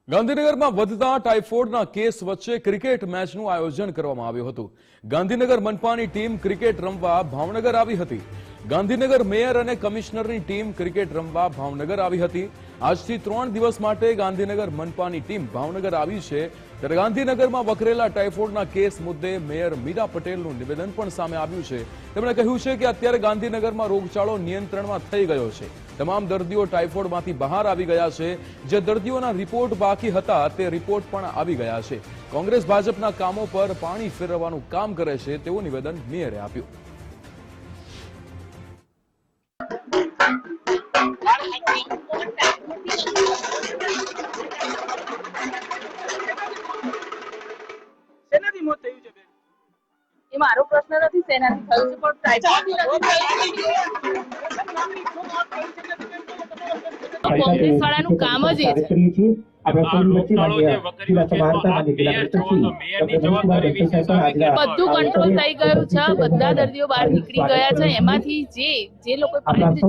ગાંધીનગરમાં વધતા ટાઇફોઇડના કેસ વચ્ચે ક્રિકેટ મેચનું આયોજન કરવામાં આવ્યું હતું। ગાંધીનગર મનપાની ટીમ ક્રિકેટ રમવા ભાવનગર આવી હતી। ગાંધીનગર મેયર અને કમિશનરની ટીમ ક્રિકેટ રમવા ભાવનગર આવી હતી। આજથી 3 દિવસ માટે ગાંધીનગર મનપાની ટીમ ભાવનગર આવી છે। ત્યારે ગાંધીનગરમાં વકરેલા ટાઇફોઇડના કેસ મુદ્દે મેયર મીરા પટેલનું નિવેદન પણ સામે આવ્યું છે। તેમણે કહ્યું છે કે અત્યારે ગાંધીનગરમાં રોગચાળો નિયંત્રણમાં થઈ ગયો છે। તમામ દર્દીઓ ટાઇફોઇડમાંથી બહાર આવી ગયા છે। જે દર્દીઓના રિપોર્ટ બાકી હતા તે રિપોર્ટ પણ આવી ગયા છે। કોંગ્રેસ ભાજપના કામો પર પાણી ફેરવવાનું કામ કરે છે તેવું નિવેદન મેયરે આપ્યું। એ મારો પ્રશ્ન નથી સેનાથી થયું છે પણ કોંગ્રેસ વાળાનું કામ જ એ છે। બધું કંટ્રોલ થઈ ગયું છે। બધા દર્દીઓ બહાર નીકળી ગયા છે। એમાંથી જે લોકો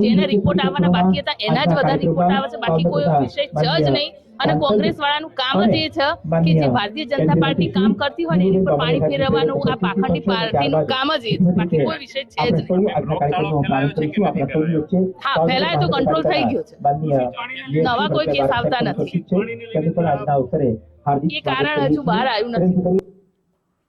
જેને રિપોર્ટ આવવાના બાકી હતા એના જ વધારે રિપોર્ટ આવે છે। બાકી કોઈ વિષય છે જ નહીં। અને કોંગ્રેસ વાળાનું કામ જ એ છે કે જે ભારતીય જનતા પાર્ટી કામ કરતી હોય ને એની પર પાણી ફેરવવાનું આ પાખંડી પાર્ટીનું કામ જ એ છે। બાકી કોઈ વિષય છે જ નહીં। હા, ફેલાય તો કંટ્રોલ થઈ ગયો છે। નવા કોઈ કેસ આવતા નથી। એ કારણ હજુ બહાર આવ્યું નથી।